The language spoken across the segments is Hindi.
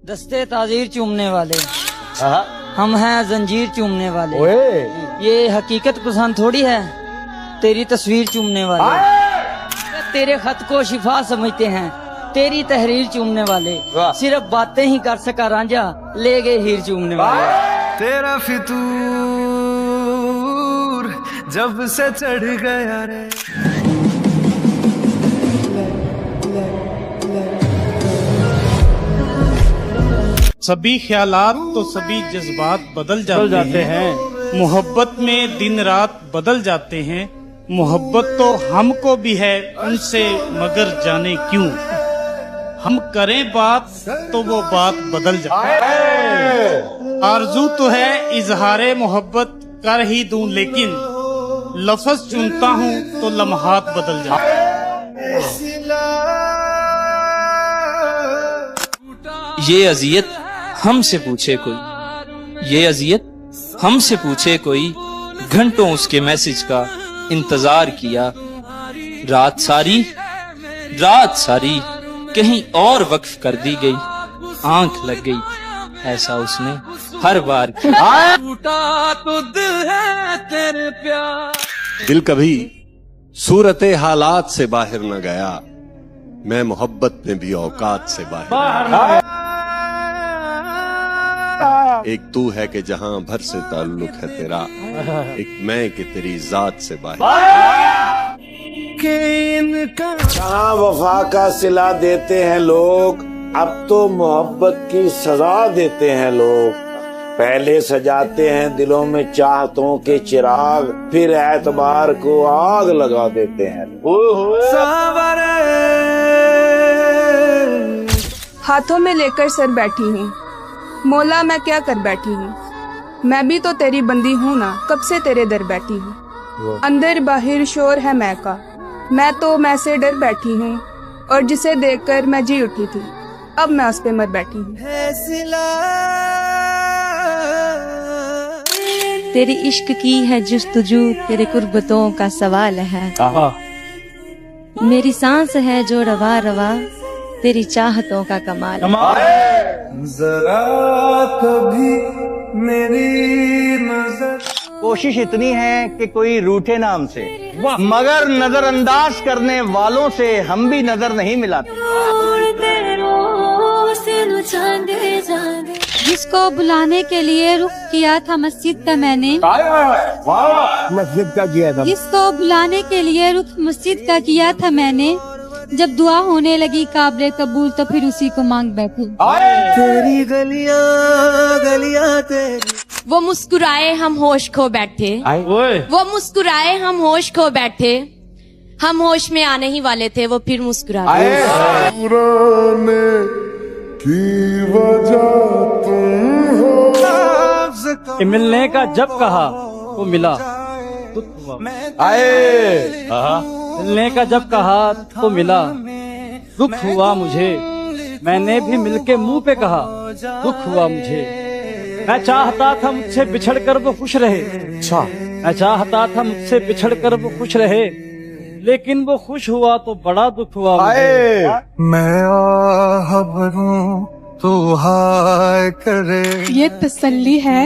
दस्ते ताजीर चूमने वाले हम हैं, जंजीर चूमने वाले। ये हकीकत पसंद थोड़ी है, तेरी तस्वीर चूमने वाले। तेरे खत को शिफा समझते हैं, तेरी तहरीर चूमने वाले। सिर्फ बातें ही कर सका रांझा, ले गए हीर चूमने वाले। तेरा फितूर जब से चढ़ गया रे। सभी ख्यालात तो सभी जज्बात बदल जाते हैं। मोहब्बत में दिन रात बदल जाते हैं। मोहब्बत तो हमको भी है उनसे, मगर जाने क्यों हम करें बात तो वो बात बदल जाती है। आरज़ू तो है इजहारे मोहब्बत कर ही दूं, लेकिन लफ्ज़ चुनता हूँ तो लम्हात बदल जाते हैं। ये अजियत हमसे पूछे कोई, ये अजियत हमसे पूछे कोई, घंटों उसके मैसेज का इंतजार किया। रात सारी कहीं और वक्फ कर दी गई, आंख लग गई ऐसा उसने हर बार किया। तो दिल है तेरे प्यार। दिल कभी सूरते हालात से बाहर न गया, मैं मोहब्बत में भी औकात से बाहर। एक तू है कि जहां भर से ताल्लुक है तेरा, एक मैं कि तेरी जात से बाहर। कहाँ वफा का सिला देते हैं लोग, अब तो मोहब्बत की सजा देते हैं लोग। पहले सजाते हैं दिलों में चाहतों के चिराग, फिर एतबार को आग लगा देते हैं। हाथों में लेकर सर बैठी हूँ, मौला मैं क्या कर बैठी हूँ। मैं भी तो तेरी बंदी हूँ ना, कब से तेरे दर बैठी हूँ। अंदर बाहर शोर है मैं का, मैं तो मैं से डर बैठी हूँ। और जिसे देखकर मैं जी उठी थी, अब मैं उस पे मर बैठी हूँ। तेरी इश्क की है जुस्तजू, तेरे कुर्बतों का सवाल है। मेरी सांस है जो रवा रवा, तेरी चाहतों का कमाल। जरा कभी मेरी नजर। कोशिश इतनी है कि कोई रूठे नाम से, मगर नजरअंदाज करने वालों से हम भी नजर नहीं मिलाते। जिसको बुलाने के लिए रुख किया था मस्जिद का मैंने, मस्जिद का किया था। जिसको बुलाने के लिए रुख मस्जिद का किया था मैंने, जब दुआ होने लगी काबिल कबूल तो फिर उसी को मांग बैठी। तेरी गलियां गलियां तेरी। वो मुस्कुराए हम होश खो बैठे, वो मुस्कुराए हम होश खो बैठे, हम होश में आने ही वाले थे वो फिर मुस्कुरा कि मिलने का जब कहा तो मिला, दुख हुआ। मिलने का जब कहा तो मिला, दुख हुआ मुझे। मैंने भी मिलके मुंह पे कहा, दुख हुआ मुझे। मैं चाहता था मुझसे बिछड़ कर वो खुश रहे, मैं मुझसे बिछड़ कर वो खुश रहे, लेकिन वो खुश हुआ तो बड़ा दुख हुआ मुझे। मैं आह भरूं तो हाय करे। ये तसल्ली है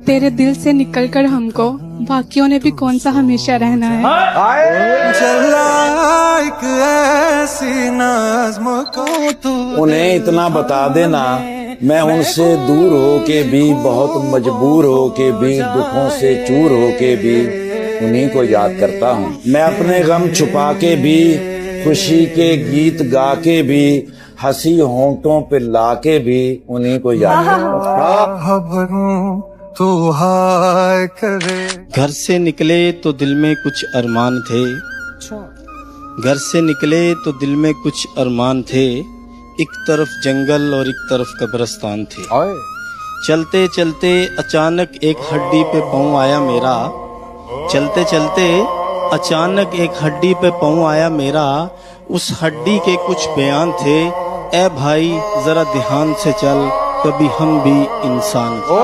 तेरे दिल से निकलकर हमको, बाकियों ने भी कौन सा हमेशा रहना है। चला एक ऐसी नज़्म को तू। उन्हें इतना बता देना, मैं उनसे दूर हो के भी, बहुत मजबूर हो के भी, दुखों से चूर हो के भी उन्हीं को याद करता हूँ। मैं अपने गम छुपा के भी, खुशी के गीत गा के भी, हंसी होंठों पे ला के भी उन्हीं को याद करता हूँ। तो हाय करे। घर से निकले तो दिल में कुछ अरमान थे, घर से निकले तो दिल में कुछ अरमान थे। एक तरफ जंगल और एक तरफ कब्रिस्तान थे। चलते चलते अचानक एक हड्डी पे पाँव आया मेरा, चलते चलते अचानक एक हड्डी पे पाँव आया मेरा। उस हड्डी के कुछ बयान थे, ए भाई जरा ध्यान से चल, कभी हम भी इंसान थे।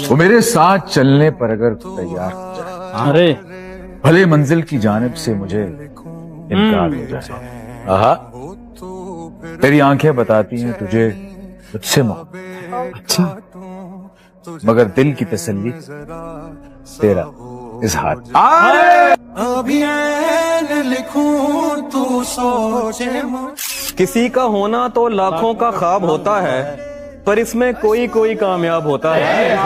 वो मेरे साथ चलने पर अगर तैयार हो जाए, अरे भले मंजिल की जानिब से मुझे इनकार हो जाए। आहा, तेरी आंखें बताती हैं तुझे मुझसे मोहब्बत। अच्छा, मगर दिल की तसल्ली तेरा इजहार। किसी का होना तो लाखों का ख्वाब होता है, पर इसमें कोई कोई कामयाब होता है।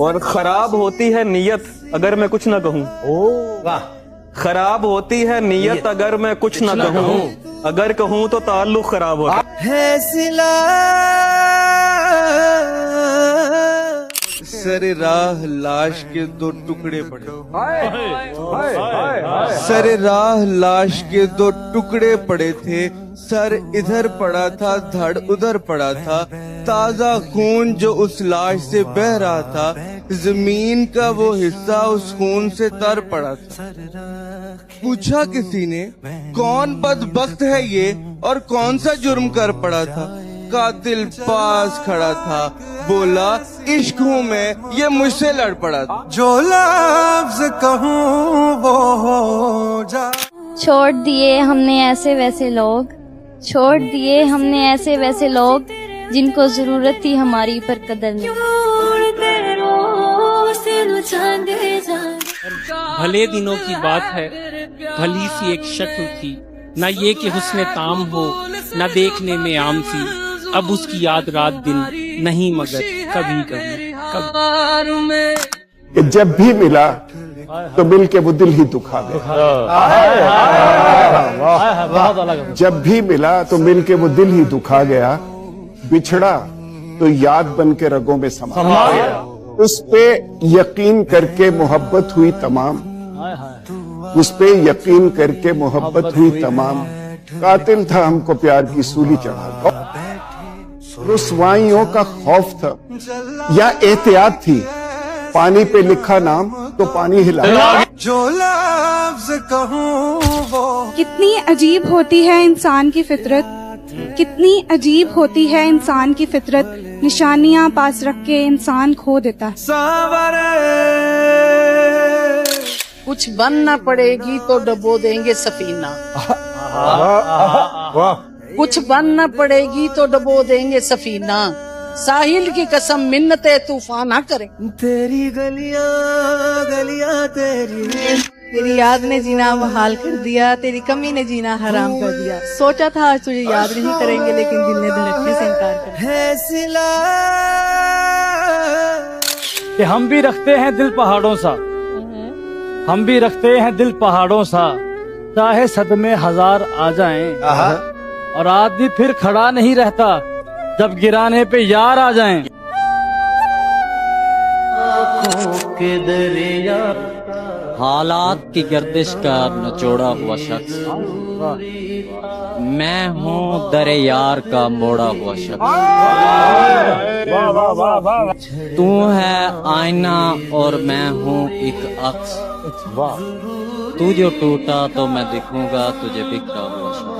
और खराब होती है नीयत अगर मैं कुछ न कहूँ। खराब होती है नीयत अगर मैं कुछ न कहूँ, अगर कहूँ तो ताल्लुक खराब होता है। सर राह लाश के दो टुकड़े पड़े, सर राह लाश के दो टुकड़े पड़े थे। सर इधर पड़ा था, धड़ उधर पड़ा था। ताजा खून जो उस लाश से बह रहा था, जमीन का वो हिस्सा उस खून से तर पड़ा था। पूछा किसी ने, कौन बदबख्त है ये और कौन सा जुर्म कर पड़ा था? कातिल पास खड़ा था, बोला इश्क हूँ मैं, ये मुझसे लड़ पड़ा था। जो लफ्ज़ कहूँ वो हो जा। छोड़ दिए हमने ऐसे वैसे लोग, छोड़ दिए हमने ऐसे वैसे लोग, जिनको जरूरत थी हमारी पर कदर नहीं। भले दिनों की बात है, भली सी एक शक्ल थी, न ये कि हुस्न ताम हो, न देखने में आम सी। अब उसकी याद रात दिन नहीं, मगर कभी कभी कि जब भी मिला तो मिल के वो दिल ही दुखा गया। जब भी मिला तो मिल के वो दिल ही दुखा गया। बिछड़ा तो याद बन के रगों में समा गया। उस पे यकीन करके मोहब्बत हुई तमाम, उस पे यकीन करके मोहब्बत हुई तमाम। कातिल था हमको प्यार की सूली चढ़ा। रुसवाइयों का खौफ था या एहतियात थी, पानी पे लिखा नाम तो पानी हिला। जो लफ्ज़ कहूँ वो। कितनी अजीब होती है इंसान की फितरत, कितनी अजीब होती है इंसान की फितरत। निशानियां पास रख के इंसान खो देता है। कुछ बनना पड़ेगी तो डबो देंगे सफीना, कुछ बनना पड़ेगी तो डबो देंगे सफीना। साहिल की कसम मिन्नते तूफान ना करें। तेरी गलियां गलियां तेरी याद ने जीना बहाल कर दिया, तेरी कमी ने जीना हराम कर दिया। सोचा था आज तुझे याद नहीं करेंगे, लेकिन दिल ने धड़कने से इनकार कर दिया। कि हम भी रखते हैं दिल पहाड़ों सा, हम भी रखते हैं दिल पहाड़ों सा। चाहे सदमे हजार आ जाएं, और आदमी फिर खड़ा नहीं रहता जब गिराने पे यार आ जाएं। हालात की गर्दिश का नचोड़ा हुआ शख्स, मैं हूँ दरे यार का मोड़ा हुआ शख्स। तू है आईना और मैं हूँ एक अक्स। तू जो टूटा तो मैं दिखूंगा तुझे बिखरा हुआ शख्स।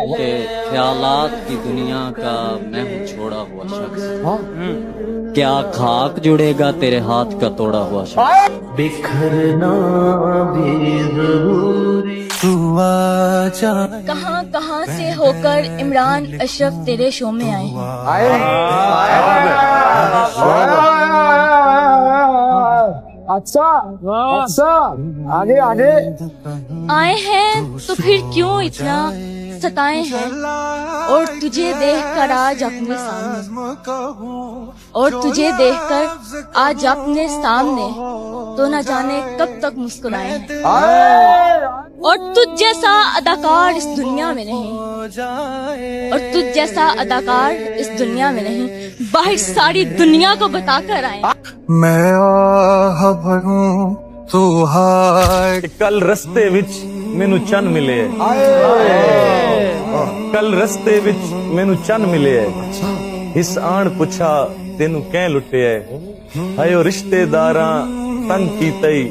के ख्यालात की दुनिया का मैं हूँ छोड़ा हुआ शख्स। क्या खाक जुड़ेगा तेरे हाथ का तोड़ा हुआ शख्स। बिखरना भी जरूरी, तू आजा। कहाँ कहाँ से होकर इमरान अशरफ तेरे शो में आए। अच्छा अच्छा, आगे आगे आए हैं तो फिर क्यों इतना सताए हैं। और तुझे देखकर आज अपने सामने, और तुझे देखकर आज अपने सामने, तो न जाने कब तक मुस्कुराए हैं। और तुझ जैसा अदाकार इस दुनिया में नहीं, और तुझ जैसा अदाकार इस दुनिया में नहीं, बाहर सारी दुनिया को बताकर आए। मैं आह भरूं तू हाय। कल रस्ते विच मैनू चन मिले, कल रस्ते विच मैनू चन मिले। इस आण पुछा तेनू कैं लुटे, हायो रिश्तेदारां तंग कीतई,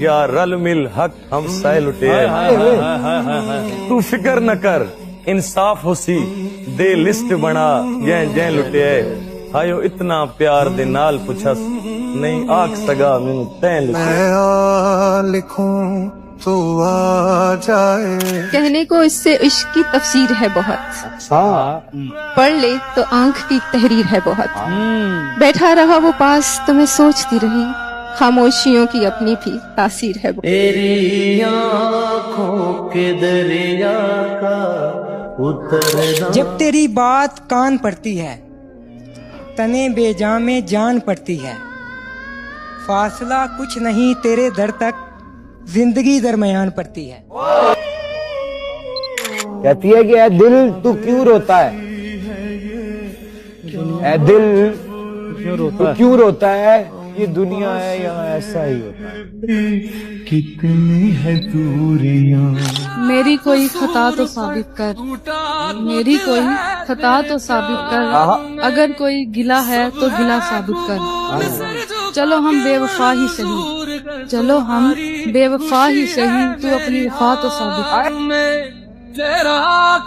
या रल मिल हक हम साए लुटे। तू फिकर न कर इंसाफ होसी, दे लिस्ट बना जै जै लुटे। हायो इतना प्यार दे नाल पुछस, नहीं आख सगा मैनू तैं लुटे। मैं लिखूं तो आ जाए। कहने को इससे इश्क की तफसीर है बहुत, पढ़ ले तो आंख की तहरीर है बहुत। बैठा रहा वो पास तो मैं सोचती रही, खामोशियों की अपनी भी तासीर है बहुत। तेरी आँखों के दरिया का उतरना। जब तेरी बात कान पड़ती है, तने बेजान में जान पड़ती है। फासला कुछ नहीं तेरे दर तक, जिंदगी दरमियान पड़ती है। कहती है कि ऐ दिल तू क्यों रोता है, ऐ दिल तू क्यों रोता है, ये दुनिया है यहाँ ऐसा ही होता है। कितनी है दूरियां। मेरी कोई खता तो साबित कर, मेरी कोई खता तो साबित कर, अगर कोई गिला है तो गिला साबित कर। चलो हम बेवफा ही सही, चलो हम बेवफा ही सही, तू अपनी वफा तो साबित कर। तेरा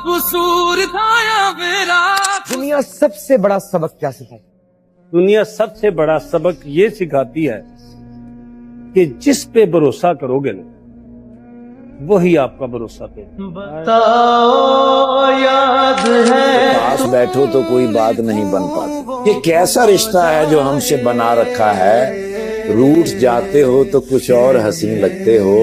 कसूर था या मेरा। दुनिया सबसे बड़ा सबक क्या सिखाती? दुनिया सबसे बड़ा सबक ये सिखाती है कि जिस पे भरोसा करोगे ना, वही आपका भरोसा पे। बताओ याद है, पास बैठो तो कोई बात नहीं बन पाती। ये कैसा रिश्ता है जो हमसे बना रखा है? रूठ जाते हो तो कुछ और हसीन लगते हो,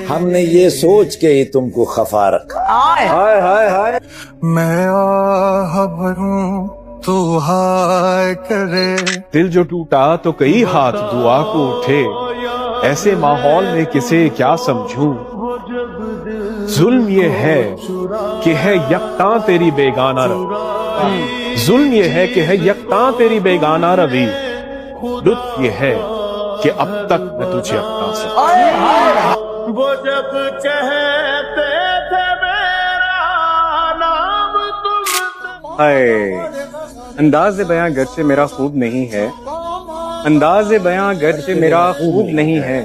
हमने ये सोच के ही तुमको खफा रखा। हाय हाय हाय। मैं आह भरूं तो हाय करे। दिल जो टूटा तो कई हाथ दुआ को उठे, ऐसे माहौल में किसे क्या समझूं। जुल्म ये है कि है यकता तेरी बेगाना रवि, जुल्म ये है कि है यकता तेरी बेगाना रवि, लुत्फ ये है कि अब तक मैं तुझे अपना सकता। वो जब कहते थे मेरा नाम तुम। अंदाज़ बयां गर्चे मेरा खूब नहीं है, अंदाज़ बयां गर्चे मेरा खूब नहीं है,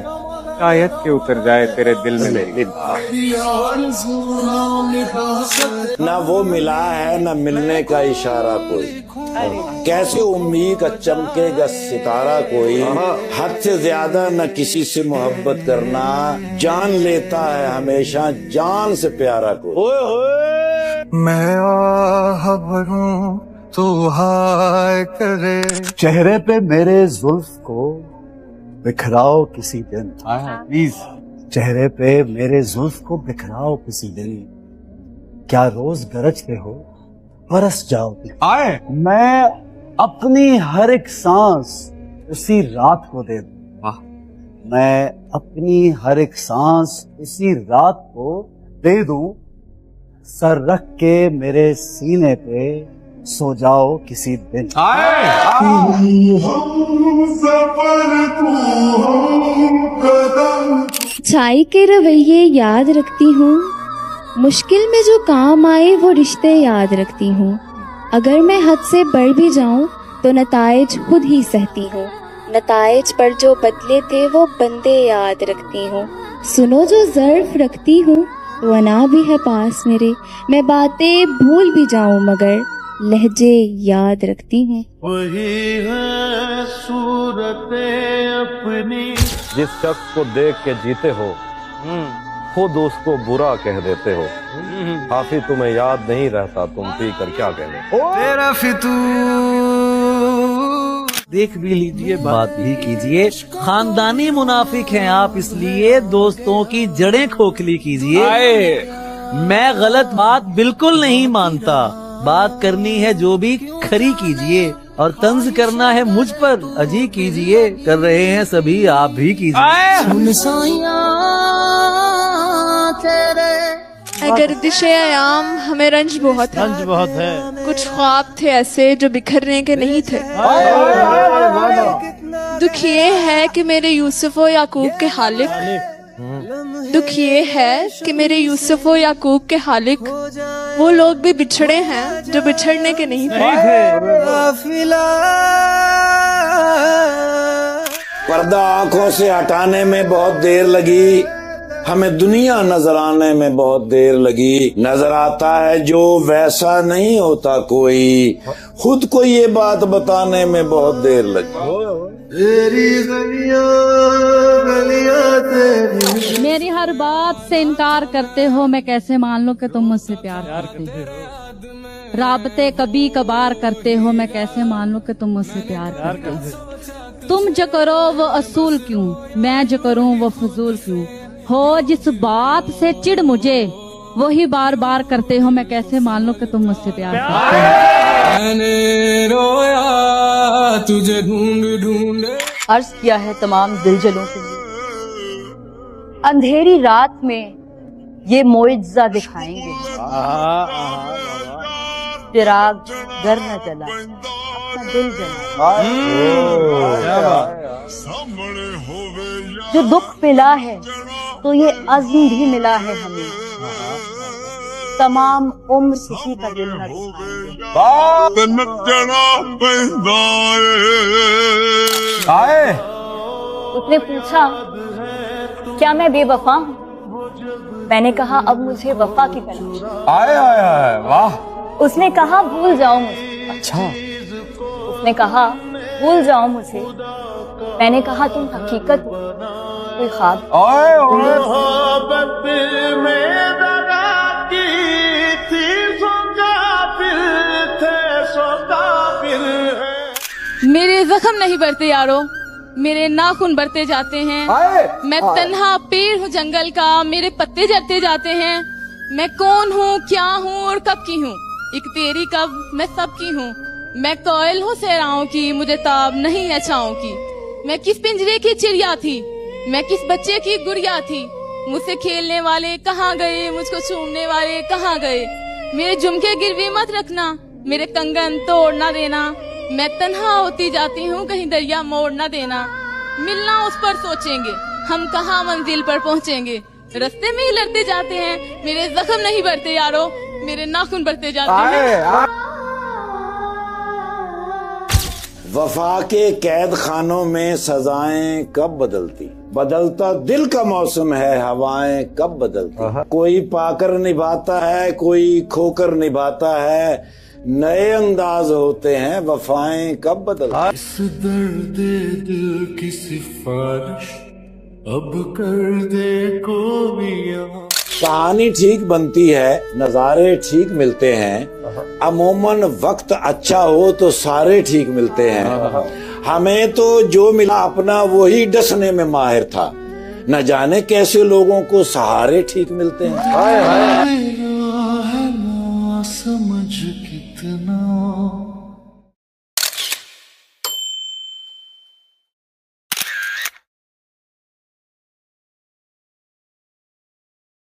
शायद के उतर जाए तेरे दिल में मेरी। ना वो मिला है ना मिलने का इशारा कोई, कैसे उम्मीद का चमकेगा सितारा कोई। हद से ज्यादा न किसी से मोहब्बत करना, जान लेता है हमेशा जान से प्यारा कोई। मैं आह भरूं तो हाय करे। चेहरे पे मेरे जुल्फ को बिखराओ किसी दिन, प्लीज। चेहरे पे मेरे जुल्फ को बिखराओ किसी दिन, क्या रोज गरजते हो बरस जाओ। मैं अपनी हर एक सांस उसी रात को दे दूं, मैं अपनी हर एक सांस उसी रात को दे दूं। सर रख के मेरे सीने पे सो जाओ किसी दिन। चाय के रवैये याद रखती हूँ, मुश्किल में जो काम आए वो रिश्ते याद रखती हूँ। अगर मैं हद से बढ़ भी जाऊँ तो नताइज खुद ही सहती हूँ, नताइज पर जो बदले थे वो बंदे याद रखती हूँ। सुनो जो ज़र्फ रखती हूँ, वना भी है पास मेरे, मैं बातें भूल भी जाऊँ मगर लहजे याद रखती हूँ। वही है सूरतें अपनी। जिस शख्स को देख के जीते हो, खुद उसको बुरा कह देते हो। काफी तुम्हें याद नहीं रहता, तुम पी कर क्या कहने। तेरा देख भी लीजिए, बात भी कीजिए। खानदानी मुनाफिक हैं आप, इसलिए दोस्तों की जड़ें खोखली कीजिए। मैं गलत बात बिल्कुल नहीं मानता, बात करनी है जो भी खरी कीजिए, और तंज करना है मुझ पर अजी कीजिए। कर रहे हैं सभी, आप भी कीजिए। गर्दिश आयाम हमें रंज बहुत है, रंज बहुत है। कुछ ख्वाब थे ऐसे जो बिखरने के नहीं थे। दुख ये है कि मेरे यूसुफ और याकूब के हालिक, दुख ये है कि मेरे यूसुफ और याकूब के हालिक वो लोग भी बिछड़े हैं जो बिछड़ने के नहीं थे। पर्दा आंखों से हटाने में बहुत देर लगी, हमें दुनिया नजर आने में बहुत देर लगी। नजर आता है जो वैसा नहीं होता कोई, खुद को ये बात बताने में बहुत देर लगी। तेरी गलियां गलियां तेरी। मेरी हर बात से इनकार करते हो, मैं कैसे मान लूं कि तुम मुझसे प्यार करते हो। राबते कभी कभार करते हो, मैं कैसे मान लूं कि तुम मुझसे प्यार करते हो। तुम जो करो वो असूल क्यों, मैं जो करूं वो फजूल क्यों। हो जिस बात से चिढ़ मुझे, वही बार बार करते हो, मैं कैसे मान लूं कि तुम मुझसे प्यार करते हो। मैंने रोया तुझे ढूंढ ढूंढ। अर्ज किया है तमाम दिलजलों के लिए, अंधेरी रात में ये मोइज़ा दिखाएंगे। चिराग घर न जला, अपना दिल जला। जो दुख मिला है तो ये अज़्म भी मिला है हमें, तमाम उम्र किसी का दिल न आए। उसने पूछा क्या मैं बेवफा हूँ? मैंने कहा अब मुझे वफा की तलाश। आए आए आए, वाह। उसने कहा भूल जाओ मुझे। अच्छा। उसने कहा भूल जाओ मुझे। मैंने कहा तुम हकीकत हो, कोई ख्वाब। मेरे जख्म नहीं बढ़ते यारो, मेरे नाखून बढ़ते जाते हैं। मैं तन्हा पेड़ हूँ जंगल का, मेरे पत्ते झड़ते जाते हैं। मैं कौन हूँ, क्या हूँ और कब की हूँ, एक तेरी कब मैं सबकी हूँ। मैं कोयल हूँ सहराओं की, मुझे ताब नहीं है छाओं की। मैं किस पिंजरे की चिड़िया थी, मैं किस बच्चे की गुड़िया थी। मुझसे खेलने वाले कहाँ गए, मुझको चूमने वाले कहाँ गए। मेरे झुमके गिरवी मत रखना, मेरे कंगन तोड़ ना देना। मैं तन्हा होती जाती हूँ, कहीं दरिया मोड़ ना देना। मिलना उस पर सोचेंगे, हम कहाँ मंजिल पर पहुँचेंगे। रास्ते में ही लड़ते जाते हैं, मेरे जख्म नहीं बढ़ते यारो, मेरे नाखून बढ़ते जाते हैं। वफा के कैद खानों में सजाएं कब बदलती, बदलता दिल का मौसम है, हवाएं कब बदलती। कोई पाकर निभाता है, कोई खोकर निभाता है, नए अंदाज होते हैं, वफाएं कब बदलती। इस दर्द दिल की सिफारिश अब कर दे कोई। कहानी ठीक बनती है, नजारे ठीक मिलते हैं। अमूमन वक्त अच्छा हो तो सारे ठीक मिलते हैं। हमें तो जो मिला अपना वही डसने में माहिर था, न जाने कैसे लोगों को सहारे ठीक मिलते हैं।